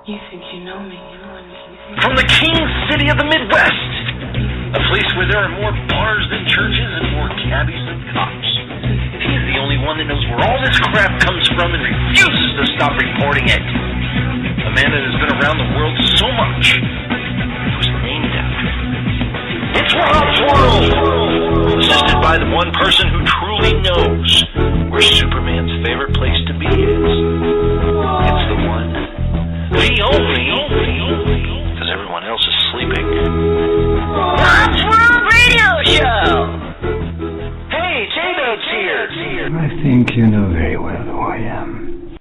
You think you know me, you know anything. From the king city of the Midwest, a place where there are more bars than churches and more cabbies than cops. He's the only one that knows where all this crap comes from and refuses to stop reporting it. A man that has been around the world so much, it was named after him. It's Rob's World! Assisted by the one person who truly knows where Superman's favorite place to be is. It's the one, the only, because everyone else is sleeping. Rob's World Radio Show! Hey, J-Dub's here! I think you know very well who I am.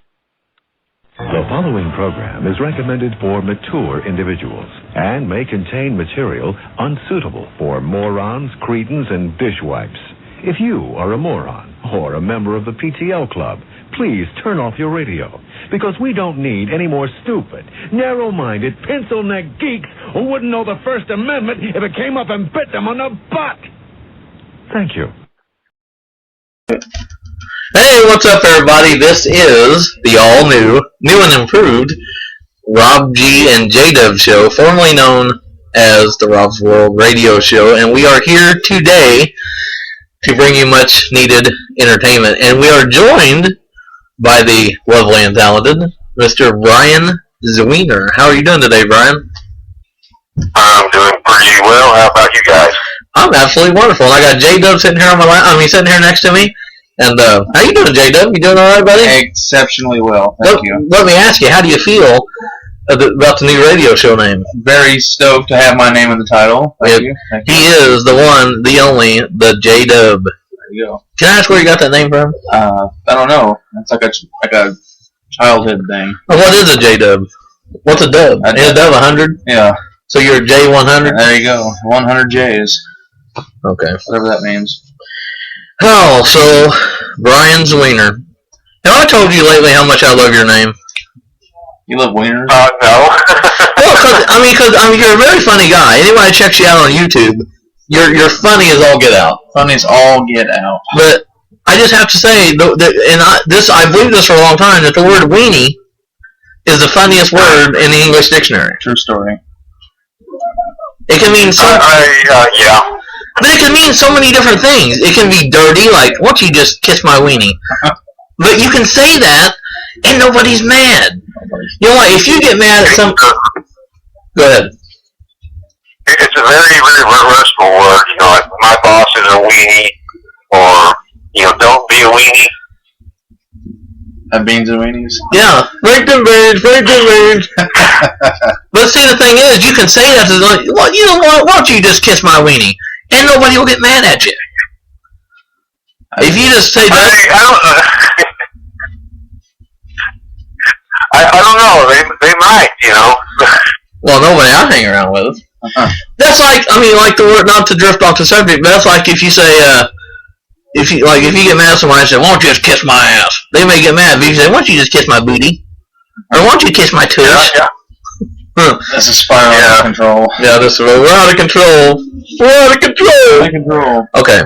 The following program is recommended for mature individuals and may contain material unsuitable for morons, cretins, and dishwipes. If you are a moron or a member of the PTL Club, please turn off your radio, because we don't need any more stupid, narrow-minded, pencil-neck geeks who wouldn't know the First Amendment if it came up and bit them on the butt. Thank you. Hey, what's up, everybody? This is the all-new, new and improved Rob G and J-Dub Show, formerly known as the Rob's World Radio Show, and we are here today to bring you much-needed entertainment. And we are joined by the lovely and talented Mr. Brian Zwiener. How are you doing today, Brian? I'm doing pretty well. How about you guys? I'm absolutely wonderful. I got J-Dub sitting here on my lap. Sitting here next to me. And how you doing, J-Dub? You doing all right, buddy? Exceptionally well, thank you. Let me ask you, how do you feel about the new radio show name? Very stoked to have my name in the title. Thank you. He is the one, the only, the J-Dub. There you go. Can I ask where you got that name from? I don't know. It's like a childhood thing. Well, what is a J-Dub? What's a dub? Is a dub 100? Yeah. So you're a J100? There you go. 100 J's. Okay. Whatever that means. Oh, so Brian Zwiener. Have I told you lately how much I love your name? You love wieners? No. Well, because you're a very funny guy. Anybody checks you out on YouTube, you're funny as all get out. Funny as all get out. But I just have to say, I believe this for a long time, that the word weenie is the funniest word in the English dictionary. True story. It can mean so. Yeah. But it can mean so many different things. It can be dirty, like, why don't you just kiss my weenie? But you can say that, and nobody's mad. You know what, if you get mad at some... Go ahead. It's a very, very reversible word. You know, like, my boss is a weenie, or, don't be a weenie. Have beans and weenies? Yeah. Break them birds, break them birds. But see, the thing is, you can say that to them, well, you know what, why don't you just kiss my weenie? And nobody will get mad at you. If you just say that... I don't know. They might, Well, nobody I hang around with. That's like, like the word, not to drift off the subject, but that's like if you say, if you get mad at somebody and say, why don't you just kiss my ass? They may get mad, but if you say, why don't you just kiss my booty? Or why don't you kiss my tush? Yeah. This is spiraling out of control. Yeah, we're out of control. We're out of control. Out of control. Okay.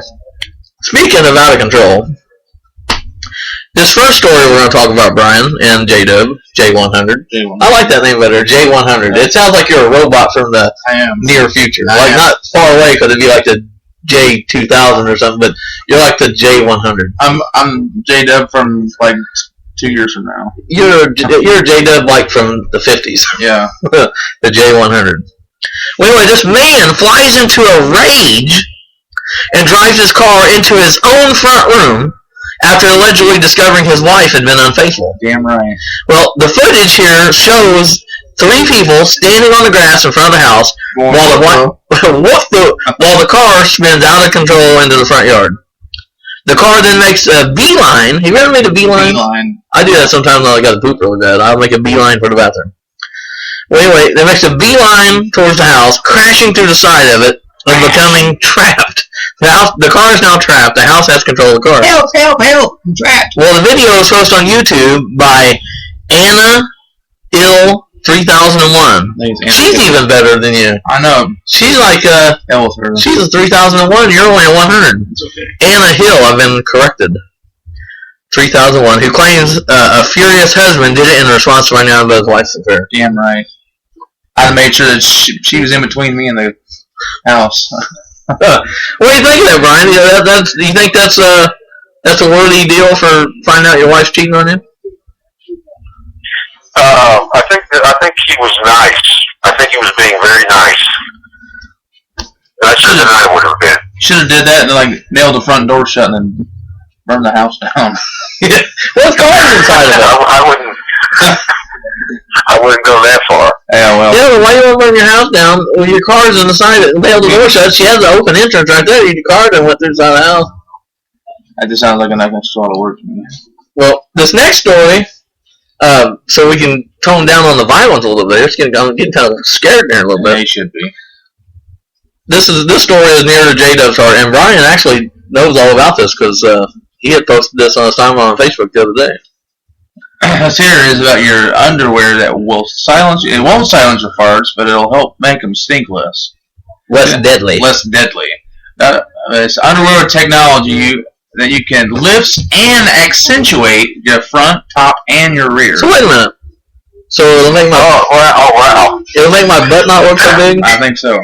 Speaking of out of control, this first story we're going to talk about, Brian, and J-Dub, J100. I like that name better, J100. It sounds like you're a robot from the near future. Not far away, because it'd be like the J2000 or something, but you're like the J100. I'm J-Dub from, 2 years from now. You're J-Dub, from the 50s. Yeah. The J100. Well, anyway, this man flies into a rage and drives his car into his own front room after allegedly discovering his wife had been unfaithful. Damn right. Well, the footage here shows 3 people standing on the grass in front of the house while the car spins out of control into the front yard. The car then makes a beeline. Have you ever made a beeline? I do that sometimes when I got to poop really bad. I'll make a beeline for the bathroom. Well, anyway, they makes a beeline towards the house, crashing through the side of it and becoming trapped. The car is now trapped. The house has control of the car. Help, help, help! I'm trapped. Well, the video is posted on YouTube by Anna Ill 3001. She's even better than you. I know. She's like she's a 3001. You're only a 100. It's okay. Anna Hill. I've been corrected. 3001, who claims a furious husband did it in response to running out of his wife's affair. Damn right. I made sure that she was in between me and the house. What do you think of that, Brian? Do you think that's a worthy deal for finding out your wife's cheating on you? I think he was nice. I think he was being very nice. That's just than I would have been. Should have did that and like nailed the front door shut and then burned the house down. What's going on inside of it? I wouldn't go that far. Yeah, well. Yeah, but why you want to burn your house down when your car's inside it? Nailed the door shut. She has the open entrance right there. Your car done went through inside the house. That just sounds like an extra lot of work to me. Well, this next story, so we can tone down on the violence a little bit. I'm getting kind of scared there a little bit. They should be. This story is near to J-Dub's heart, and Brian actually knows all about this because he had posted this on his timeline on Facebook the other day. This here is about your underwear that will silence. It won't silence your farts, but it'll help make them stink less. Less deadly. Less deadly. It's underwear technology that you can lift and accentuate your front, top, and your rear. So wait a minute. So it'll make my wow. It'll make my butt not look so big. I think so.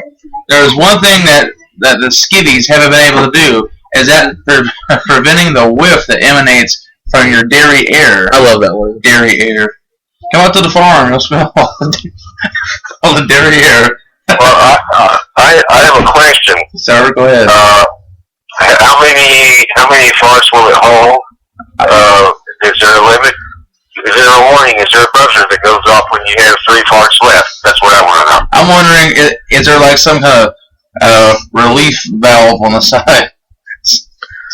There's one thing that the skivvies haven't been able to do is that preventing the whiff that emanates from your dairy air. I love that word. Dairy air. Come out to the farm. You'll smell all the dairy air. Well, I have a question. Sir, go ahead. How many farts will it hold? Is there a limit? Is there a warning? Is there a buzzer that goes off when you have 3 farts left? That's what I want to know. I'm wondering, is there like some kind of relief valve on the side,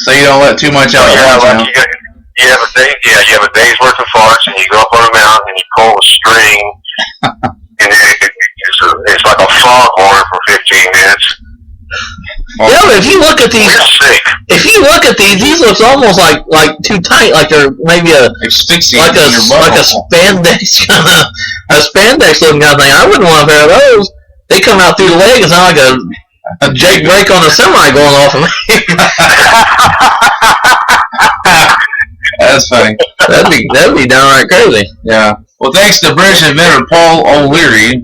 so you don't let too much out? You have a day's worth of farts, and you go up on a mountain and you pull a string, and it's like a foghorn for 15 minutes. Yeah, but if you look at these, these looks almost like too tight, like they're maybe a spandex kind of looking kind of thing. I wouldn't want a pair of those. They come out through the leg. It's not like a Jake brake on a semi going off of me. That's funny. That'd be downright crazy. Yeah. Well, thanks to British inventor Paul O'Leary,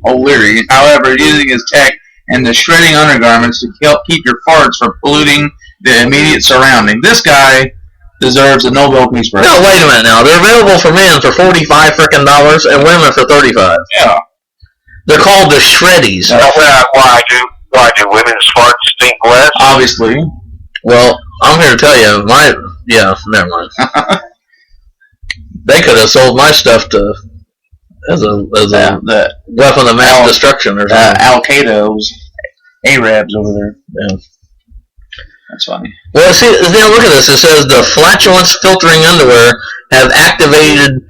however, using his tech and the shredding undergarments to help keep your farts from polluting the immediate surrounding. This guy deserves a Nobel Peace Prize. No, wait a minute now. They're available for men for $45 and women for $35. Yeah. They're called the Shreddies. Why do women's farts stink less? Obviously. Well, I'm here to tell you, never mind. They could have sold my stuff as a weapon of mass destruction or something. Al-Qaeda's Arabs over there. Yeah. That's funny. Well, see, now look at this. It says the flatulence filtering underwear have activated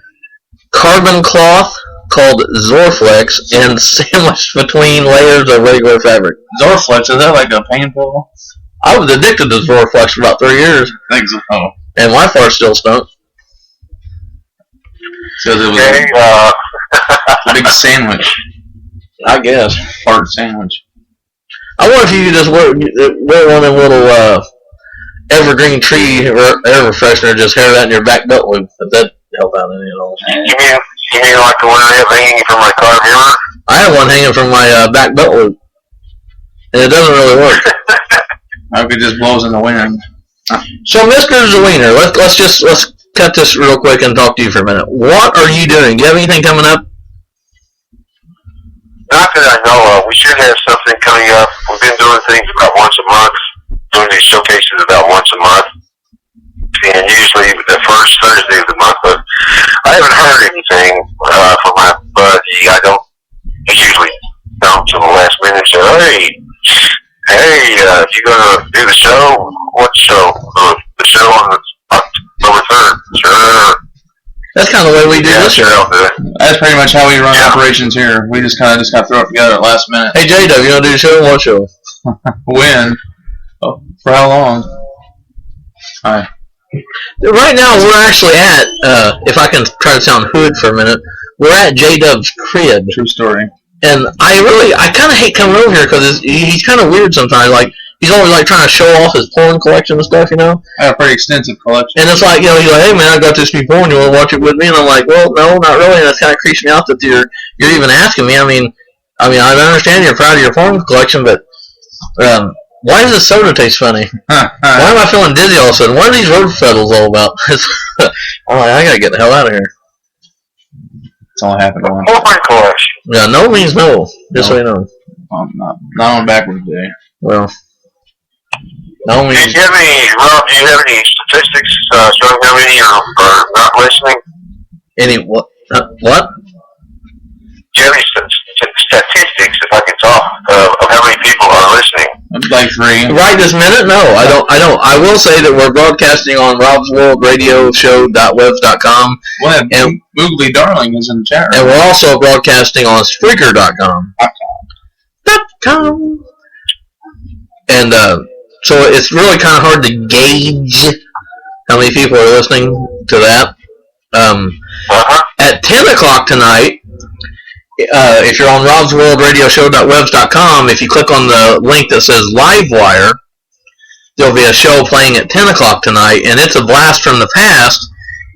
carbon cloth called Zorflex and sandwiched between layers of regular fabric. Zorflex, is that like a pain pill? I was addicted to Zorflex for about 3 years. I think so. And my fart still stunk. So it was a big sandwich. I guess. Fart sandwich. I wonder if you could just wear one of them little evergreen tree air refreshener, just hair that in your back butt loop. If that help out any at all. You mean like the one I have hanging from my car mirror? I have one hanging from my back butt loop. And it doesn't really work. I hope it just blows in the wind. So, Mr. Zwiener, let's cut this real quick and talk to you for a minute. What are you doing? Do you have anything coming up? Not that I know of. We should have something coming up. We've been doing things about once a month, doing these showcases about once a month, and usually the first Thursday of the month. But I haven't heard anything from my buddy. I usually don't till the last minute. So hey, if you're gonna do the show, what show? The show on October 3rd. Sure. That's kind of the way we do this show. That's pretty much how we run operations here. We just kind of throw it together at last minute. Hey, J-Dub, you want to do the show? What show? When? Oh, for how long? All right. Right now, we're actually at, if I can try to sound hood for a minute, we're at J-Dub's crib. True story. And I kind of hate coming over here because he's kind of weird sometimes. Like, he's always like trying to show off his porn collection and stuff, you know. I have a pretty extensive collection. And it's like, you know, he's like, hey man, I got this new porn. You want to watch it with me? And I'm like, well, no, not really. And that kind of creeps me out that you're even asking me. I mean, I understand you're proud of your porn collection, but why does this soda taste funny? Why am I feeling dizzy all of a sudden? What are these road pedals all about? I'm like, I gotta get the hell out of here. That's all happened once. Porn collection. Yeah, no means no. Just so you know. Not on backward day. Well, no means. Do you have any statistics showing how many are not listening? Any what? What? Do you have any statistics, if I can talk, of how many people are listening? Like 3. Right this minute? No, I don't. I will say that we're broadcasting on Rob's World Radio Show.webs.com. Well, and Googly Darling is in the chat room. And we're also broadcasting on Spreaker.com. And so it's really kind of hard to gauge how many people are listening to that. At 10 o'clock tonight, if you're on Rob's World Radio Show.webs.com, if you click on the link that says Livewire, there'll be a show playing at 10 o'clock tonight, and it's a blast from the past.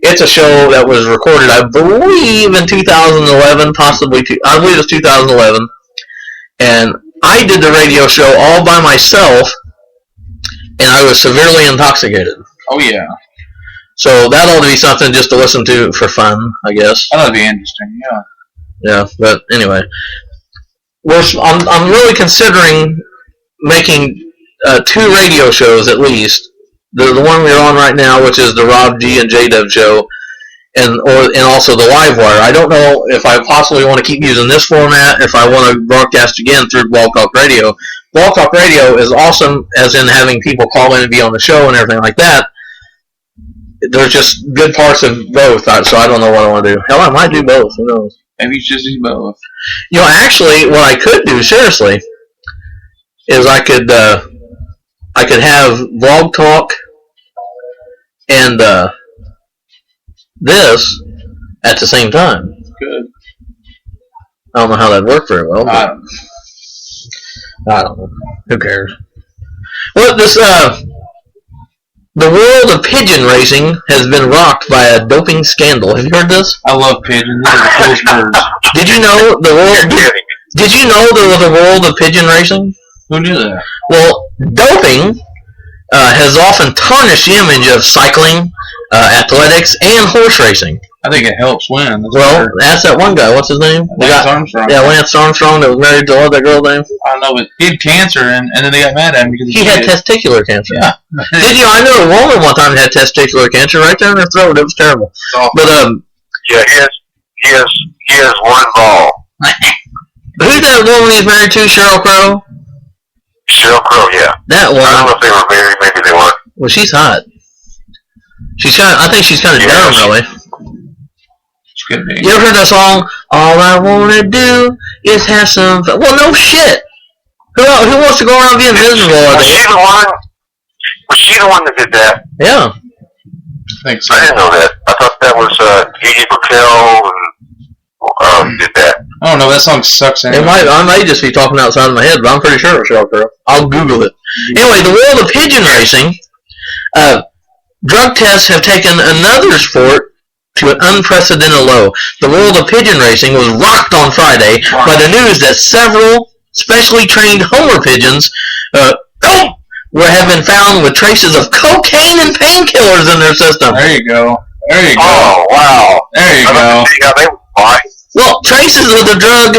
It's a show that was recorded, I believe, in 2011, I believe it's 2011. And I did the radio show all by myself, and I was severely intoxicated. Oh, yeah. So that ought to be something just to listen to for fun, I guess. That would be interesting, yeah. Yeah, but anyway. I'm really considering making 2 radio shows at least. The one we're on right now, which is the Rob G and J-Dub show, and also the Livewire. I don't know if I possibly want to keep using this format, if I want to broadcast again through Blog Talk Radio. Blog Talk Radio is awesome, as in having people call in and be on the show and everything like that. There's just good parts of both, so I don't know what I want to do. Hell, I might do both. Who knows? Maybe you should do both. You know, actually, what I could do, seriously, is I could have Blog Talk and this at the same time. Good. I don't know how that'd work very well. But I don't know. Who cares? Well, the world of pigeon racing has been rocked by a doping scandal. Have you heard this? I love pigeons. They're the coolest birds. Did you know the world? Did you know there was a world of pigeon racing? Who knew that? Well, doping has often tarnished the image of cycling, athletics, and horse racing. I think it helps win. Ask that one guy. What's his name? Lance Armstrong. Yeah, Lance Armstrong that was married to that girl's name. I don't know, but he had cancer, and then they got mad at him because he had testicular cancer. Yeah. Did you? I know a woman one time had testicular cancer right there in her throat. It was terrible. Oh. But yeah, he has one ball. Who's that woman he's married to? Sheryl Crow. Sheryl Crow, yeah. That one. I don't know if they were married. Maybe they weren't. Well, she's hot. I think she's kind of dumb, really. You ever heard that song? All I wanna do is have some fun. Well, no shit. Who wants to go around being miserable all day? Was she the one that did that? Yeah. I think so. I didn't know that. I thought that was Edie Brickell and did that. I don't know. That song sucks. Anyway. I may just be talking outside of my head, but I'm pretty sure it was Sheryl Crow. I'll Google it. Anyway, the world of pigeon racing. Drug tests have taken another sport to an unprecedented low. The world of pigeon racing was rocked on Friday by the news that several specially trained homer pigeons have been found with traces of cocaine and painkillers in their system. There you go. Oh, wow. There you go. Well, traces of the drug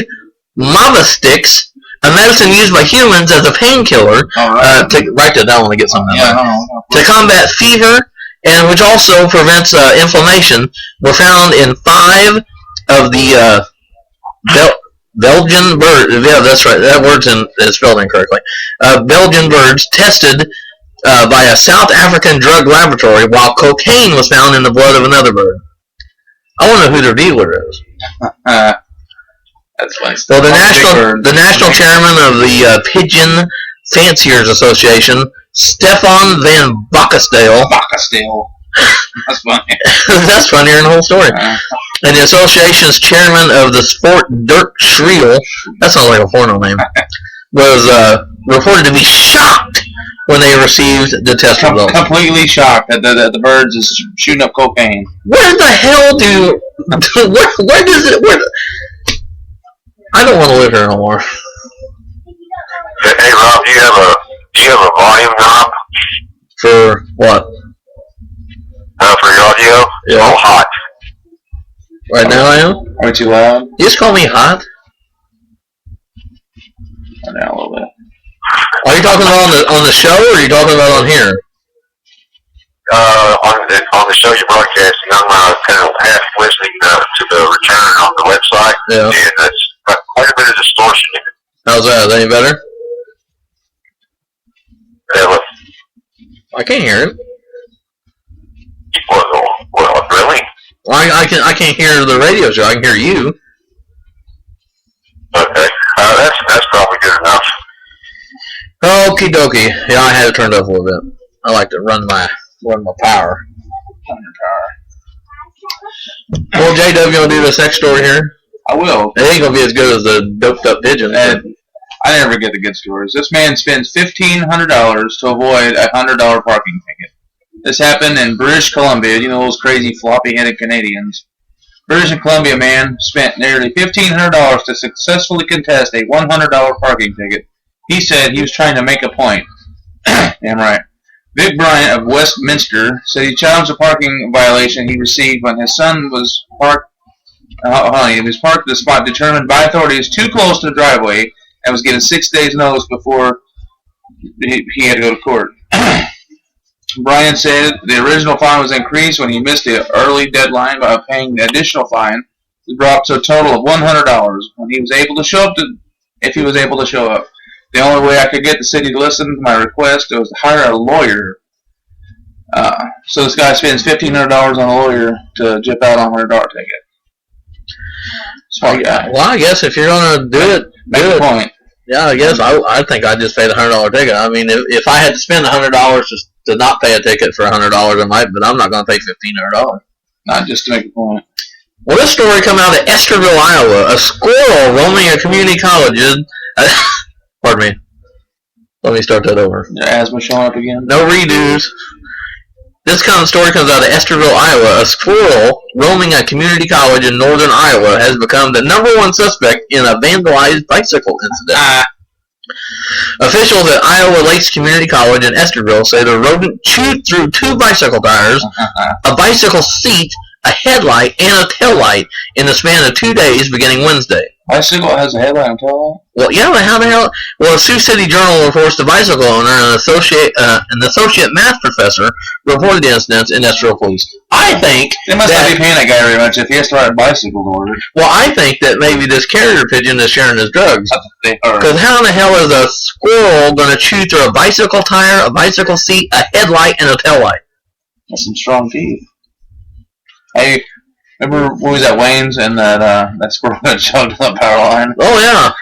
Mavastix, a medicine used by humans as a painkiller, to write that down when I get something to combat fever, and which also prevents inflammation, were found in 5 of the Belgian birds. Yeah, that's right. That word's spelled incorrectly. Belgian birds tested by a South African drug laboratory, while cocaine was found in the blood of another bird. I want to know who their dealer is. That's funny. Well, the national chairman of the Pigeon Fanciers Association, Stefan van Bokkesteel. That's funny. That's funnier than the whole story. And the association's chairman of the sport, Dirk Schriel, that sounds like a porno name, was reported to be shocked when they received the test results. Completely shocked that the birds is shooting up cocaine. Where the hell do... Where does it... I don't want to live here no more. Hey Rob, do you have a volume knob? For what? For your audio? Yeah. Oh, hot. Right now I am? Aren't you loud? You just call me hot? Turn down a little bit. Are you talking about on the show, or are you talking about on here? On the show you're broadcasting, I'm kind of half listening to the return on the website, Yeah. and that's quite a bit of distortion in it. How's that? Is that any better? Yeah, I can't hear it. well, really? I can't hear the radio show. I can hear you. Okay, that's probably good enough. Okie dokie. Yeah, I had it turned up a little bit. I like to run my power. Well, JW, you want to do the sex story here? I will. It ain't gonna be as good as the doped up pigeon. And I never get the good stories. This man spends $1,500 to avoid a $100 parking ticket. This happened in British Columbia. You know those crazy floppy-headed Canadians. British Columbia man spent nearly $1,500 to successfully contest a $100 parking ticket. He said he was trying to make a point. Damn right. Vic Bryant of Westminster said he challenged a parking violation he received when his son was parked. He was parked at a spot determined by authorities too close to the driveway and was given 6 days' notice before he had to go to court. Bryant said the original fine was increased when he missed the early deadline by paying the additional fine. It dropped to a total of $100 when he was able to show up. If he was able to show up, the only way I could get the city to listen to my request was to hire a lawyer. So this guy spends $1,500 on a lawyer to jip out on a $100 ticket. Smart guy. Well, I guess if you're gonna do it, Make a point. Yeah, I guess I think I'd just pay the $100 ticket. I mean, if I had to spend $100 to not pay a ticket for $100, I might, but I'm not gonna pay $1,500. Not just to make a point. Well, this story come out of Esterville, Iowa. A squirrel roaming a community college. Pardon me. Let me start that over. Your asthma showing up again? No redos. This kind of story comes out of Esterville, Iowa. A squirrel roaming a community college in northern Iowa has become the #1 suspect in a vandalized bicycle incident. Officials at Iowa Lakes Community College in Esterville say the rodent chewed through 2 bicycle tires, a bicycle seat, a headlight, and a taillight in the span of 2 days beginning Wednesday. Bicycle has a headlight and taillight? Well, yeah, but how the hell? Well, a Sioux City Journal reports the bicycle owner and an associate math professor reported the incidents in Esterville police. I think they must not be paying that guy very much if he has to ride a bicycle to work. Well, I think that maybe this carrier pigeon is sharing his drugs. Because how in the hell is a squirrel going to chew through a bicycle tire, a bicycle seat, a headlight, and a taillight? That's some strong teeth. Hey, remember when we was at Wayne's and that squirrel got shoved on the power line? Oh yeah.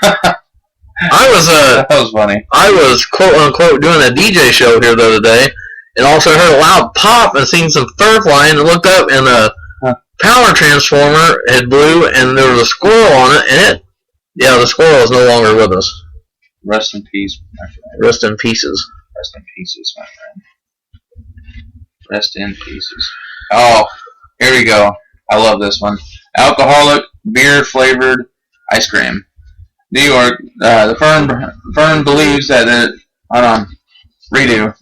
That was funny. I was quote unquote doing a DJ show here the other day, and also heard a loud pop and seen some fur flying, and looked up, and a power transformer had blew, and there was a squirrel on it, and the squirrel is no longer with us. Rest in peace, my friend. Rest in pieces. Rest in pieces, my friend. Rest in pieces. Oh, here we go. I love this one. Alcoholic beer-flavored ice cream. New York, the firm believes that hold on, redo.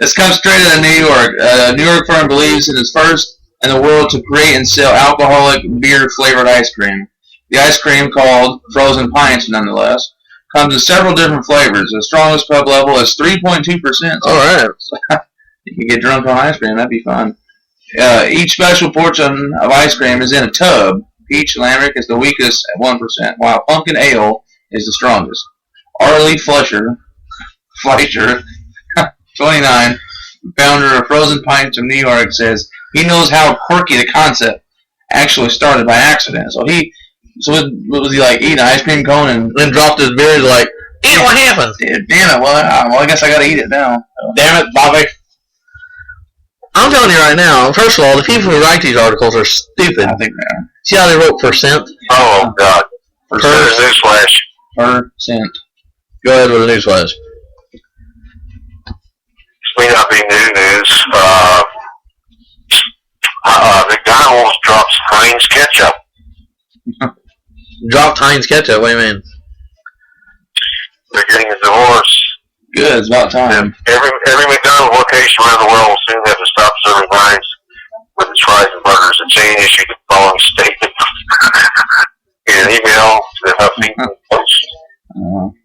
This comes straight out of New York. New York firm believes it is first in the world to create and sell alcoholic beer-flavored ice cream. The ice cream, called Frozen Pints, nonetheless, comes in several different flavors. The strongest pub level is 3.2%. All right. You can get drunk on ice cream. That'd be fun. Each special portion of ice cream is in a tub. Peach Lambic is the weakest at 1%, while Pumpkin Ale is the strongest. Arlie Fleischer, 29, founder of Frozen Pints of New York, says he knows how quirky the concept actually started by accident. So was he like eating an ice cream cone and then dropped his beer like, damn, what happened? Damn it, well, I guess I gotta eat it now. Damn it, Bobby. I'm telling you right now, first of all, the people who write these articles are stupid. I think they are. See how they wrote percent? Oh, God. Newsflash. Percent. Go ahead with the newsflash. This may not be new news. McDonald's drops Heinz ketchup. Dropped Heinz ketchup. What do you mean? They're getting a divorce. Good, it's about time. Every McDonald's location around the world will soon have to stop serving Heinz with its fries and burgers. The chain issued the following statement in an email to the Huffington Post.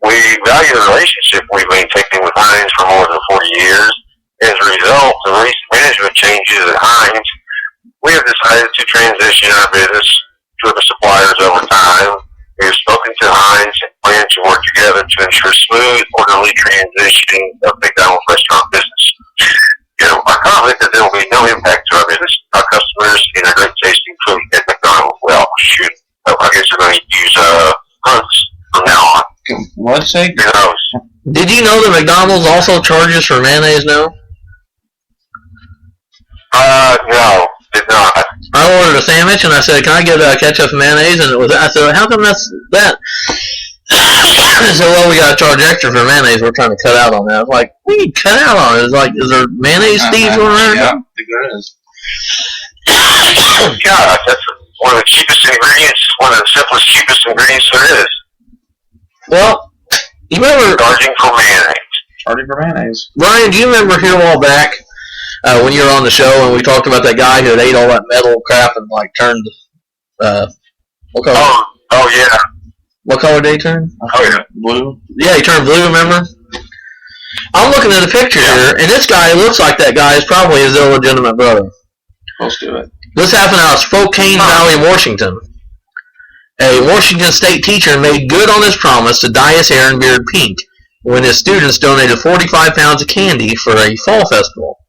We value the relationship we've maintained with Heinz for more than 40 years. As a result of recent management changes at Heinz, we have decided to transition our business to other suppliers over time. We have spoken to Heinz and plan to work together to ensure smooth, orderly transition of McDonald's restaurant business. I'm confident that there will be no impact to our business, our customers, and our great tasting food at McDonald's. Well, shoot, I guess we're going to use Heinz from now on. What's that? Who knows? Did you know that McDonald's also charges for mayonnaise now? No, did not. I ordered a sandwich and I said, "Can I get ketchup and mayonnaise?" And I said, "How come that's that?" I said, "Well, we got to charge extra for mayonnaise. We're trying to cut out on that." I was like, "What do you cut out on?" It's like, is there mayonnaise thieves going around? Yeah, I think there is. God, that's one of the cheapest ingredients, one of the simplest, cheapest ingredients there is. Well, you remember Charging for mayonnaise. Charging for mayonnaise. Brian? Do you remember here a while back when you were on the show and we talked about that guy who had ate all that metal crap and like turned what color? Oh yeah. What color did he turn? Oh yeah. Blue. Yeah, he turned blue. Remember? I'm looking at a picture here, and this guy looks like that guy is probably his illegitimate brother. Close to it. This happened out of Spokane Valley, Washington. A Washington State teacher made good on his promise to dye his hair and beard pink when his students donated 45 pounds of candy for a fall festival.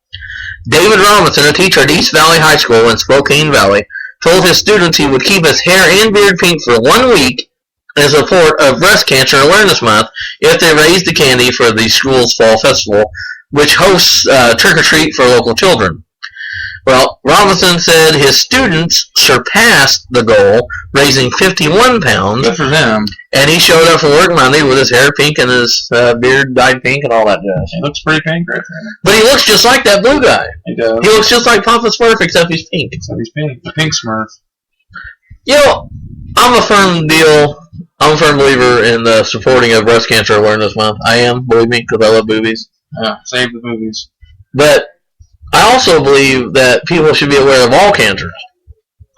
David Robinson, a teacher at East Valley High School in Spokane Valley, told his students he would keep his hair and beard pink for 1 week in support of Breast Cancer Awareness Month if they raised the candy for the school's fall festival, which hosts trick-or-treat for local children. Well, Robinson said his students surpassed the goal, raising 51 pounds. Good for them. And he showed up for work Monday with his hair pink and his beard dyed pink and all that jazz. He looks pretty pink right there. But he looks just like that blue guy. He does. He looks just like Papa Smurf, except he's pink. Except he's pink. The pink Smurf. You know, I'm a firm believer in the supporting of Breast Cancer Awareness Month. I am, believe me, because I love boobies. Yeah, save the movies. But I also believe that people should be aware of all cancers.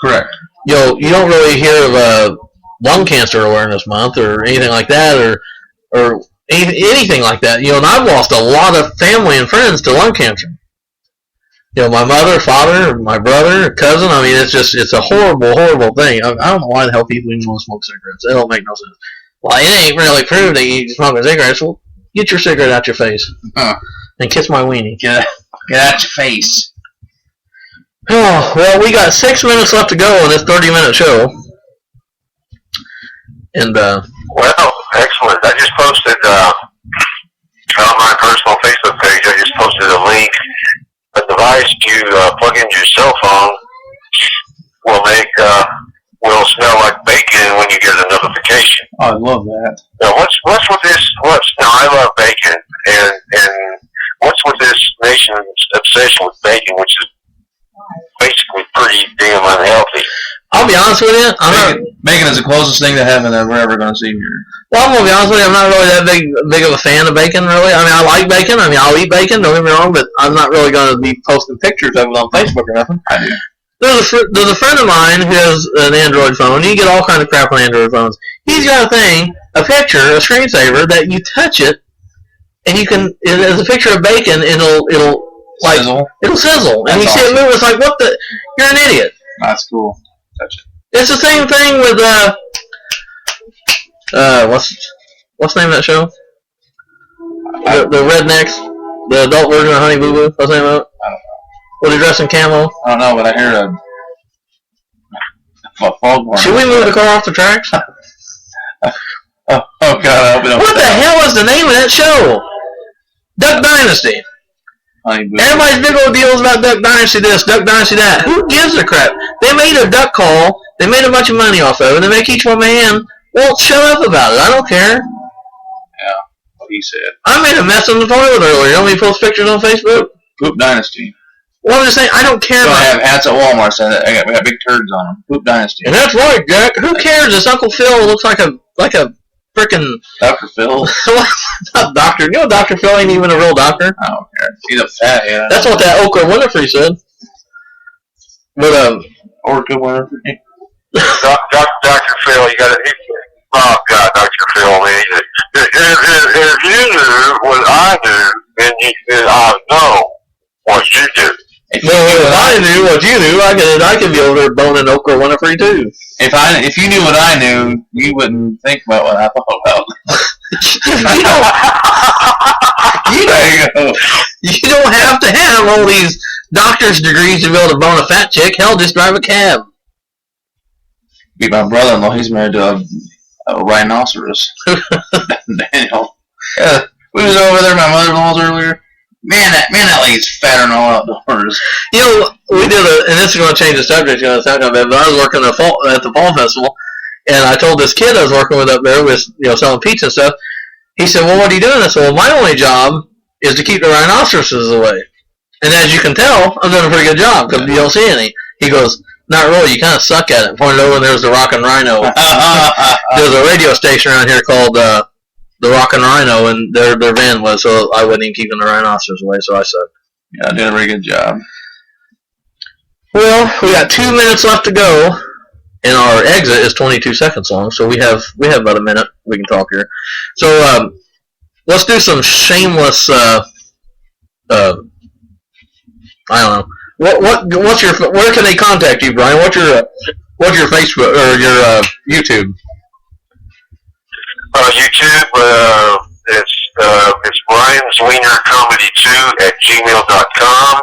Correct. You know, you don't really hear of Lung Cancer Awareness Month or anything like that, or anything like that. You know, and I've lost a lot of family and friends to lung cancer. You know, my mother, father, my brother, cousin. I mean, it's a horrible, horrible thing. I don't know why the hell people even want to smoke cigarettes. It don't make no sense. Well, it ain't really proved that you smoke cigarettes. Well, get your cigarette out your face and kiss my weenie. Get out your face. Oh, well, we got 6 minutes left to go on this 30-minute show. And, well, excellent. I just posted on my personal Facebook page, I just posted a link. A device you plug into your cell phone will smell like bacon when you get a notification. Oh, I love that. Now, what's with this? Now, I love bacon, and what's with this nation's obsession with bacon, which is basically pretty damn unhealthy. I'll be honest with you. Bacon is the closest thing to heaven that we're ever going to see here. Well, I'm going to be honest with you. I'm not really that big of a fan of bacon, really. I mean, I like bacon. I mean, I'll eat bacon. Don't get me wrong, but I'm not really going to be posting pictures of it on Facebook or nothing. I do. There's a friend of mine who has an Android phone. You get all kind of crap on Android phones. He's got a thing, a picture, a screensaver that you touch it, and you can. It's a picture of bacon, and it'll like sizzle. It'll sizzle, and That's you see it awesome. move. It's like, what the? You're an idiot. That's cool. Touch it. It's the same thing with what's the name of that show? The Rednecks, the adult version of Honey Boo Boo. What's the name of it? I don't know. Were they dressed in camo? I don't know, but I hear a foghorn. Should we move the car off the tracks? Oh God! I hope it don't What the hell is the name of that show? Duck Dynasty. Honey Boo Boo. Everybody's big old deals about Duck Dynasty this, Duck Dynasty that. Who gives a crap? They made a duck call. They made a bunch of money off of it. They make each one man. Well, shut up about it. I don't care. Yeah. he said. I made a mess in the toilet earlier. You want me to post pictures on Facebook? Poop Dynasty. Well, I'm just saying, I don't care I about have hats at Walmart saying that I got big turds on them. Poop Dynasty. And that's right, Jack. Who cares? This Uncle Phil looks like a frickin' Dr. Phil. Not doctor. You know Dr. Phil ain't even a real doctor. I don't care. He's a fathead. That's what that Oprah Winfrey said. But, Orca Winfrey. Dr. Phil, you got to. Oh God, Dr. Phil, man. If you knew what I knew, then I know what you do. If I knew what you knew, I could be over there boning Oprah Winfrey too. If you knew what I knew, you wouldn't think about what I thought about. You don't have to have all these doctor's degrees to be able to bone a fat chick. Hell, just drive a cab. Be my brother-in-law. He's married to a rhinoceros. Daniel. Yeah, we was over there at my mother-in-law's earlier. Man, that lady's fatter than all outdoors. You know, we did and this is going to change the subject, but I was working at the fall festival, and I told this kid I was working with up there was, selling pizza and stuff. He said, well, what are you doing? I said, well, my only job is to keep the rhinoceroses away. And as you can tell, I'm doing a pretty good job because you don't see any. He goes, not really, you kind of suck at it. Pointed over and there's the Rockin' Rhino. There's a radio station around here called the Rockin' Rhino, and their van was, so I wasn't even keeping the rhinoceros away, so I said. Yeah, I did a very good job. Well, we got 2 minutes left to go, and our exit is 22 seconds long, so we have about a minute we can talk here. So let's do some shameless. I don't know. What's your? Where can they contact you, Brian? What's your Facebook or your YouTube? YouTube. It's Brian's Wiener Comedy 2@gmail.com.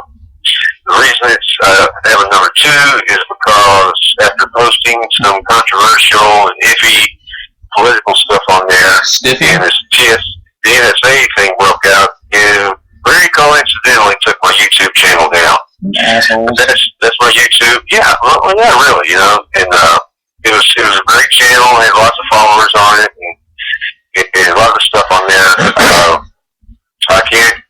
The reason it's I have a number 2 is because after posting some controversial and iffy political stuff on there, Stiffy? and the NSA thing broke out, and very coincidentally took my YouTube channel down. Assholes. That's my YouTube. Yeah, well, yeah, really, and it was a great channel. Had lots of followers on it, and a lot of stuff on there. I can't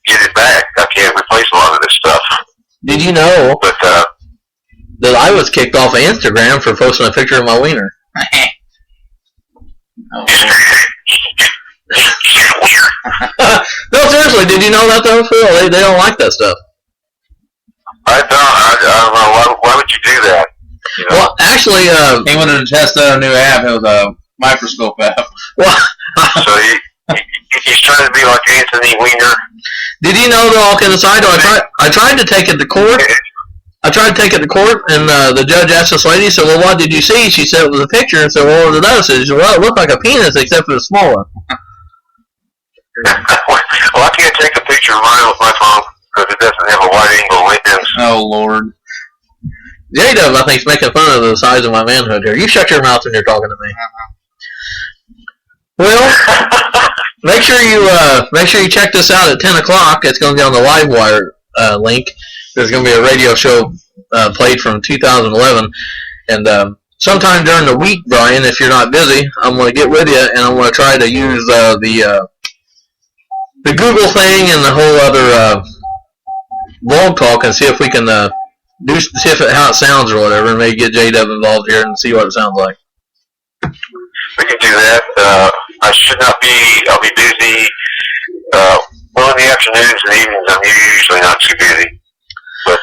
get it back. I can't replace a lot of this stuff. Did you know But that I was kicked off of Instagram for posting a picture of my wiener? No, seriously, did you know that though, Phil? They don't like that stuff. I don't know. Why would you do that? Well, actually, he wanted to test out a new app. It was a microscope app. Well, So he's trying to be like Anthony Weiner. did you know though? All kidding aside, I tried to take it to court. And the judge asked this lady, said, well, what did you see? She said it was a picture, and said, well, what was it? She said, well, it looked like a penis, except it was smaller. Well, I can't take a picture of mine with my phone because it doesn't have a wide-angle lens. Oh, Lord. J-Dub, I think, is making fun of the size of my manhood here. You shut your mouth when you're talking to me. Well, make sure you check this out at 10 o'clock. It's going to be on the Livewire link. There's going to be a radio show played from 2011. And sometime during the week, Brian, if you're not busy, I'm going to get with you, and I'm going to try to use the Google thing and the whole other blog talk and see if we can see how it sounds or whatever, and maybe get J-Dub involved here and see what it sounds like. We can do that. I should not be. I'll be busy. Well, in the afternoons and evenings, I'm usually not too busy. But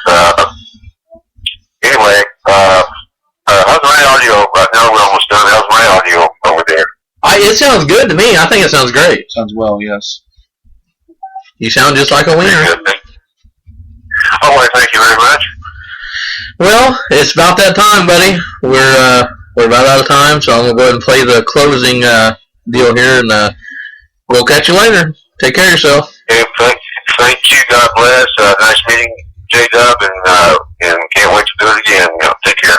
anyway, how's my audio? Right now we're almost done. How's my audio over there? It sounds good to me. I think it sounds great. Sounds well, yes. You sound just like a wiener. Oh, well, thank you very much. Well, it's about that time, buddy. We're about out of time, so I'm gonna go ahead and play the closing deal here, and we'll catch you later. Take care of yourself. Hey, thank you. God bless. Nice meeting, J-Dub, and can't wait to do it again. Take care.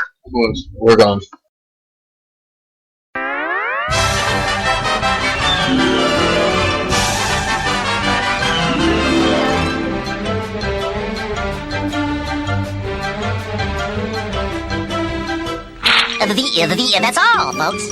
We're gone. And that's all, folks.